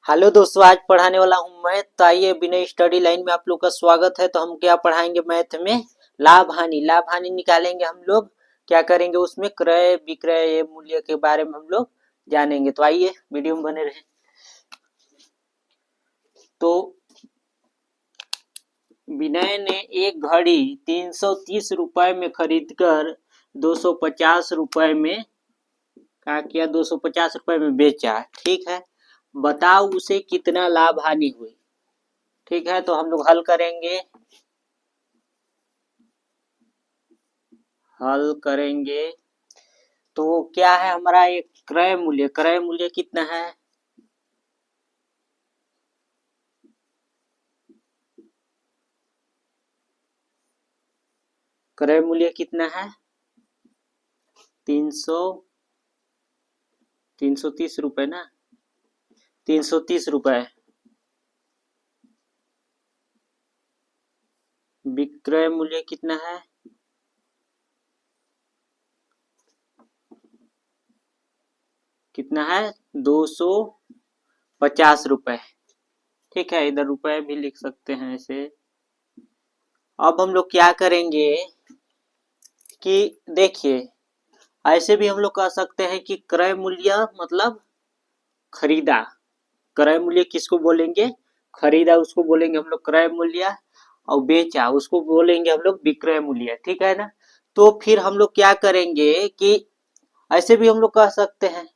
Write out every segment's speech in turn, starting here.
Hello दोस्तों, आज पढ़ाने वाला हूँ मैं। तो आइए, बिना स्टडी लाइन में आप लोग का स्वागत है। तो हम क्या पढ़ाएंगे मैथ में? लाभ हानि। लाभ हानि निकालेंगे हम लोग। क्या करेंगे उसमें? क्रय विक्रय मूल्य के बारे में हम लोग जानेंगे। तो आइए वीडियो में बने रहें। तो विनय ने एक घड़ी 330 रुपए में खरीदकर 250 रुपए में क्या किया? 250 रुपए में बेचा। ठीक है, बताओ उसे कितना लाभ हानि हुई। ठीक है, तो हम लोग हल करेंगे। तो क्या है हमारा एक क्रय मूल्य? क्रय मूल्य कितना है? क्रय मूल्य कितना है? 330 रुपए ना? 330 रुपए। विक्रय मूल्य कितना है? कितना है? 250 रुपए। ठीक है, इधर रुपए भी लिख सकते हैं ऐसे। अब हम लोग क्या करेंगे कि देखिए, ऐसे भी हम लोग कह सकते हैं कि क्रय मूल्य मतलब खरीदा। क्रय मूल्य किसको बोलेंगे? खरीदा उसको बोलेंगे हम लोग क्रय मूल्य, और बेचा उसको बोलेंगे हम लोग विक्रय मूल्य। ठीक है ना? तो फिर हम लोग क्या करेंगे कि ऐसे भी हम लोग कह सकते हैं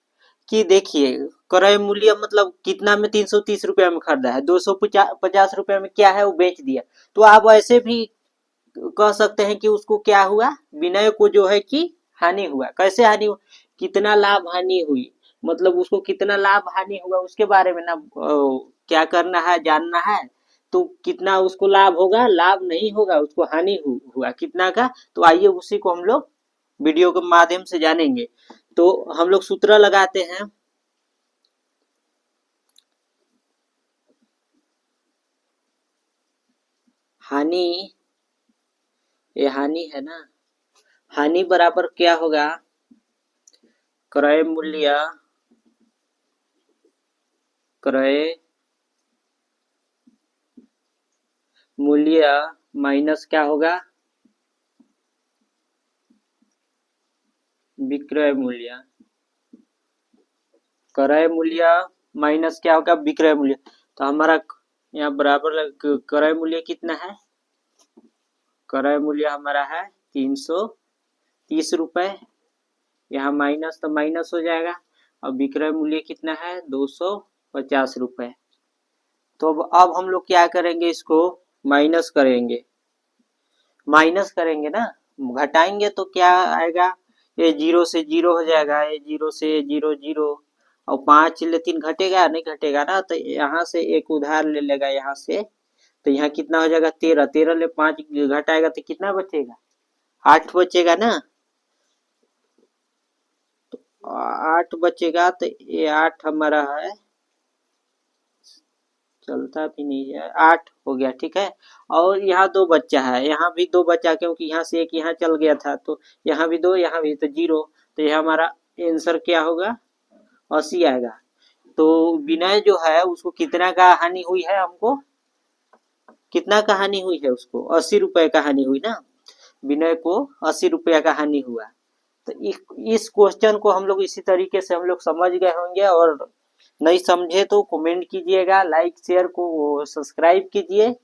कि देखिए, क्रय मूल्य मतलब कितना में? 330 रुपया में खरीदा है, 250 रुपया में क्या है वो बेच दिया। तो आप ऐसे भी कह सकते हैं कि उसको क्या हुआ? विनय को जो है कि हानि हुआ। कैसे हानि हुआ? कितना लाभ हानि हुई, मतलब उसको कितना लाभ हानि हुआ उसके बारे में ना क्या करना है, जानना है। तो कितना उसको लाभ होगा? लाभ नहीं होगा, उसको हानि हुआ कितना का। तो आइए उसी को हम लोग वीडियो के माध्यम से जानेंगे। तो हम लोग सूत्र लगाते हैं। हानि, ये हानि है ना? हानि बराबर क्या होगा? क्रय मूल्य, क्रय मूल्य माइनस क्या होगा? विक्रय मूल्य। क्रय मूल्य माइनस क्या होगा? विक्रय मूल्य। तो हमारा यहाँ बराबर क्रय मूल्य कितना है? क्रय मूल्य हमारा है 330 रुपए। यहाँ माइनस तो माइनस हो जाएगा। और विक्रय मूल्य कितना है? 250 रुपए। तो अब हम लोग क्या करेंगे? इसको माइनस करेंगे। माइनस करेंगे ना, घटाएंगे तो क्या आएगा? ये जीरो से जीरो हो जाएगा, ये जीरो से जीरो जीरो, और 5 ले 3 घटेगा नहीं? घटेगा ना। तो यहाँ से एक उधार ले लेगा यहाँ से। तो यहाँ कितना हो जाएगा? 13। 13 ले 5 घटाएगा तो कितना बचेगा? 8 बचेगा ना? तो 8 बचेगा। तो ये 8 हमारा है, चलता भी नहीं है, 8 हो गया। ठीक है, और यहाँ 2 बच्चा है, यहाँ भी 2 बचा, क्योंकि यहाँ से एक यहाँ चल गया था। तो यहाँ भी 2, यहाँ भी तो 0। तो ये हमारा आंसर क्या होगा? 80 आएगा। तो विनय जो है उसको कितना का हानि हुई है? हमको कितना का हानि हुई है? उसको 80 रुपए का हानि हुई ना? विनय को 80 रुपया का हानि हुआ। तो इस क्वेश्चन को हम लोग इसी तरीके से हम लोग समझ गए होंगे। और नहीं समझे तो कमेंट कीजिएगा, लाइक शेयर को सब्सक्राइब कीजिए,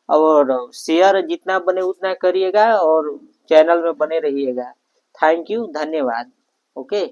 और शेयर जितना बने उतना करिएगा, और चैनल में बने रहिएगा। थैंक यू, धन्यवाद। ओके।